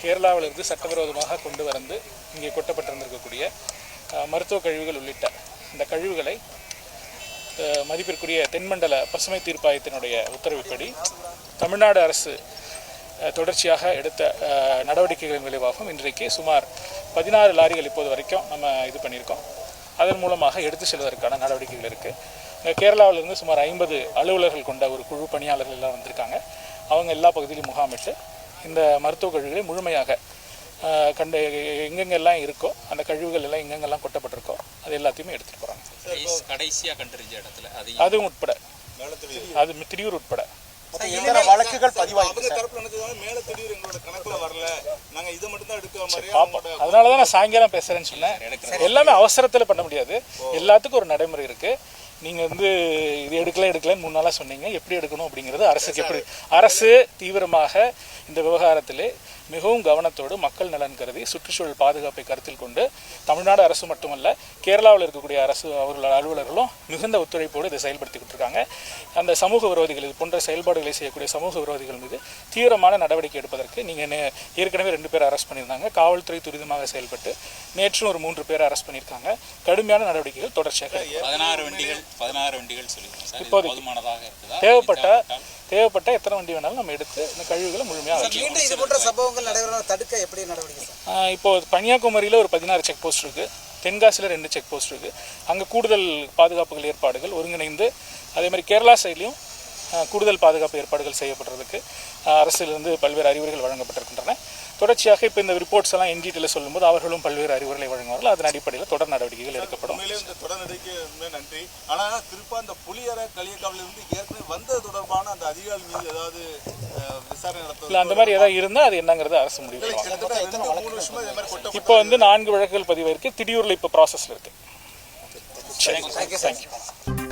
கேரளாவிலிருந்து சட்டவிரோதமாக கொண்டு வந்து இங்கே கொட்டப்பட்டிருந்திருக்கக்கூடிய மருத்துவ கழிவுகள் உள்ளிட்ட இந்த கழிவுகளை மதிப்பிற்குரிய தென்மண்டல பசுமை தீர்ப்பாயத்தினுடைய உத்தரவுப்படி தமிழ்நாடு அரசு தொடர்ச்சியாக எடுத்த நடவடிக்கைகளின் விளைவாகவும் இன்றைக்கு சுமார் 16 லாரிகள் இப்போது வரைக்கும் நம்ம இது பண்ணியிருக்கோம். அதன் மூலமாக எடுத்து செல்வதற்கான நடவடிக்கைகள் இருக்குது. கேரளாவிலிருந்து சுமார் 50 அலுவலர்கள் கொண்ட ஒரு குழு பணியாளர்கள் எல்லாம் வந்திருக்காங்க. அவங்க எல்லா பகுதியிலும் முகாமிட்டு இந்த மருத்துவ கழிவுகளை முழுமையாக எங்கெங்கெல்லாம் இருக்கோ அந்த கழிவுகள் எல்லாம் எங்கெங்கெல்லாம் கொட்டப்பட்டிருக்கோ அது எல்லாத்தையுமே எடுத்துகிட்டு போகிறாங்க. கடைசியாக கண்டறிஞ்ச இடத்துல அதுவும் உட்பட அது திடீர் உட்பட வழக்குகள் அதனாலதான் நான் சாயங்காலம் பேசுறேன்னு சொன்னேன். எல்லாமே அவசரத்துல பண்ண முடியாது. எல்லாத்துக்கும் ஒரு நடைமுறை இருக்கு. நீங்க இது எடுக்கலன்னு 3 நாளா சொன்னீங்க. எப்படி எடுக்கணும் அப்படிங்கிறது அரசு தீவிரமாக இந்த விவகாரத்திலே மிகவும் கவனத்தோடு மக்கள் நலன் கருதி சுற்றுச்சூழல் பாதுகாப்பை கருத்தில் கொண்டு தமிழ்நாடு அரசு மட்டுமல்ல கேரளாவில் இருக்கக்கூடிய அரசு அவர்கள் அலுவலர்களும் மிகுந்த ஒத்துழைப்போடு இதை செயல்படுத்திக்கிட்டு இருக்காங்க. அந்த சமூக விரோதிகள் இது போன்ற செயல்பாடுகளை செய்யக்கூடிய சமூக விரோதிகள் மீது தீவிரமான நடவடிக்கை எடுப்பதற்கு நீங்கள் ஏற்கனவே 2 பேர் அரெஸ்ட் பண்ணியிருந்தாங்க. காவல்துறை துரிதமாக செயல்பட்டு நேற்றும் ஒரு 3 பேர் அரெஸ்ட் பண்ணியிருக்காங்க. கடுமையான நடவடிக்கைகள் தொடர்ச்சியாக 16 வண்டிகள் இப்போது தேவைப்பட்ட எத்தனை வண்டி வேணாலும் நம்ம எடுத்து இந்த கழிவுகளை முழுமையாக தடுக்க எப்படி நடவடிக்கை? இப்போ கன்னியாகுமரியில் ஒரு 16 செக் போஸ்ட் இருக்குது. தென்காசியில் 2 செக் போஸ்ட் இருக்குது. அங்கே கூடுதல் பாதுகாப்புகள் ஏற்பாடுகள் ஒருங்கிணைந்து அதே மாதிரி கேரளா சைட்லையும் கூடுதல் பாதுகாப்பு ஏற்பாடுகள் செய்யப்படுறதுக்கு அரசிலிருந்து பல்வேறு அறிவுரைகள் வழங்கப்பட்டிருக்கின்றன. தொடர்ச்சியாக இப்போ இந்த ரிப்போர்ட்ஸ் எல்லாம் என்ஜிடியில் சொல்லும்போது அவர்களும் பல்வேறு அறிவுரைகளை வழங்குவார்கள். அதன் அடிப்படையில் தொடர் நடவடிக்கைகள் எடுக்கப்படும். தொடர் நடவடிக்கை நன்றி. ஆனால் குறிப்பாக அந்த புலியரை களியக்காவிலிருந்து ஏற்கனவே வந்தது தொடர்பான அந்த அதிகாரிகள் மீது ஏதாவது விசாரணை நடத்த அந்த மாதிரி ஏதாவது இருந்தால் அது என்னங்கிறது அரசு முடிவு. இப்போ 4 வழக்குகள் பதிவாயிருக்கு. திடீரில் இப்போ ப்ராசஸில் இருக்கு. தேங்க்யூ.